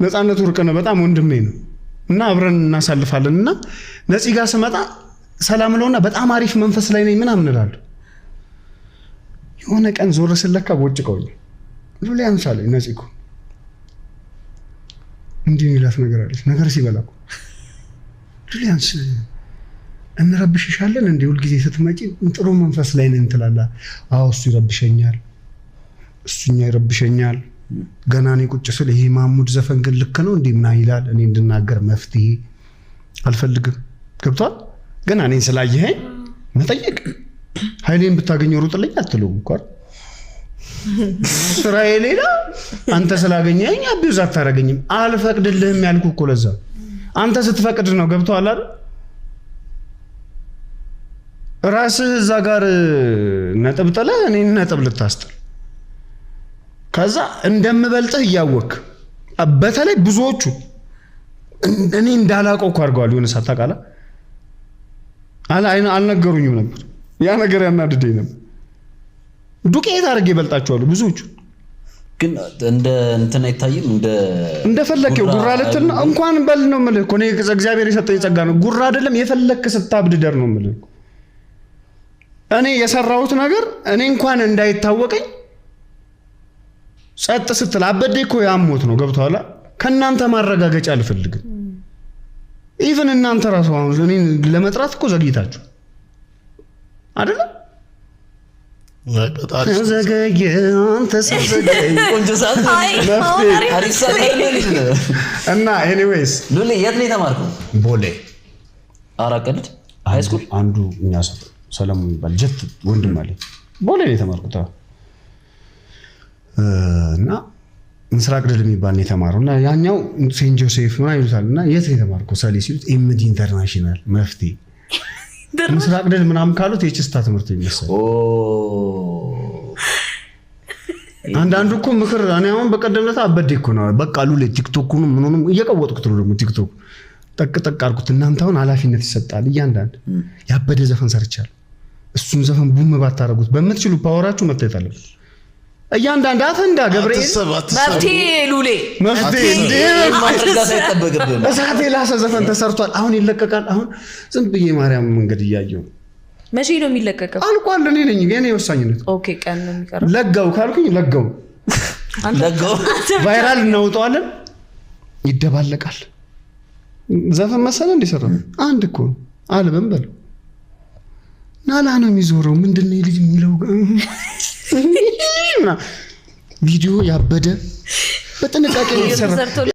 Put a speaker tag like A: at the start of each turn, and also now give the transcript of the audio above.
A: ነፃነቱ ርቅ ነው በጣም ወንድሜ ነው እና አብረን እናሳልፋለንና ነፂ ጋር ስመጣ ሰላም ለውና በጣም አሪፍ መንፈስ ላይ ነኝ ምናምን እላለሁ የሆነ ቀን ዞር ስለካ ቦጭቀውኝ ሉሊ አንሳለኝ ነፂ እኮ እንዲህ ይላፍ ነገር አለች ነገር ሲበላኩ ሉሊ አንስ እንረብሽሻለን እንዴ ሁሉ ጊዜ ስትመጪ ጥሩ መንፈስ ላይ ነን ትላላ አው እሱ ይረብሸኛል እሱኛ ይረብሸኛል ገና እኔ ቁጭ ስል ይሄ ማሙድ ዘፈን ግን ልክ ነው እንዴ ምን ይላል እኔ እንድናገር መፍትሄ አልፈልግም ገብቷል ገና እኔን ስላየኸኝ መጠየቅ ኃይሌን ብታገኘው ሩጥልኝ አትሉም እኮ ስራዬ ሌላ አንተ ስላገኘኸኝ አብዩዝ አታረገኝም አልፈቅድልህም ያልኩ እኮ ለዛ አንተ ስትፈቅድ ነው ገብቷል አይደል ራስህ እዛ ጋር ነጥብ ጥለህ እኔን ነጥብ ልታስጥል ከዛ እንደምበልጥህ እያወቅ በተለይ ብዙዎቹ እኔ እንዳላቀው እኮ አድርገዋል የሆነ ሳታቃላ አልነገሩኝም ነበር ያ ነገር ያናድደኝ ነበር ዱቄት አድርጌ ይበልጣቸዋለሁ ብዙዎቹ
B: ግን እንትን አይታይም
A: እንደፈለከው ጉራ ለተና እንኳን በል ነው ማለት እኮ ነው እግዚአብሔር የሰጠኝ ጸጋ ነው ጉራ አይደለም የፈለክ ስታብድ ደር ነው ማለት እኔ የሰራሁት ነገር እኔ እንኳን እንዳይታወቀኝ ጸጥ ስትል አበዴ እኮ ያሞት ነው ገብቷላ ከናንተ ማረጋገጫ አልፈልግም ኢቭን እናንተ ራሱ አሁን እኔን ለመጥራት እኮ ዘግይታችሁ አይደል ዘገየ አንተ ዘገየ
B: ቆንጆ ሰዓት አሪሳ
A: እና ኤኒዌይስ
B: ሉሊ የት ነው የተማርከው
A: ቦሌ
B: አራቀልት ሃይ ስኩል
A: አንዱ እኛ ሰለሞን ይባል ጀት ወንድም አለ ቦሌ ነው የተማርኩት እና ምስራቅ ድል የሚባል ነው የተማረውና ያኛው ሴንት ጆሴፍ ነው ይሉታልና የት ነው የተማርከው ሰሊ ሲሉት ኤምዲ ኢንተርናሽናል መፍቲ ምስራቅ ድል ምናምን ካሉት የችስታ ትምህርት ይመስል አንዳንዱ እኮ ምክር እኔ አሁን በቀደምለታ አበዴ እኮ ነው በቃ ሉሊ ቲክቶኩን ምኑንም እየቀወጥኩት ነው ደግሞ ቲክቶክ ጠቅ አርኩት እናንተ አሁን ኃላፊነት ይሰጣል እያንዳንዱ ያበደ ዘፈን ሰርቻለሁ እሱን ዘፈን ቡም ባታረጉት በመትችሉ ፓወራችሁ መታየት አለበት እያንዳንዱ አፈንዳ ገብርኤል
C: መፍቴ ሉሊ
A: መፍቴ እንዴ
B: ማድረጋት አይተበገብም
A: እሳቴ ላሰ ዘፈን ተሰርቷል አሁን ይለቀቃል አሁን ዝም ብዬ ማርያም መንገድ ያያየው
C: መቼ ነው የሚለቀቀው
A: አልቋል እኔ ነኝ የኔ ወሳኝነት
C: ኦኬ ቀን ነው የሚቀረው
A: ለጋው ካልኩኝ ለጋው ቫይራል እናውጣለን ይደባለቃል ዘፈን መሰለ እንዲሰራ አንድ እኮ አልበም በል ናላ ነው የሚዞረው ምንድነው ልጅ የሚለው ቪዲዮ ያበደ በጥንቃቄ ነው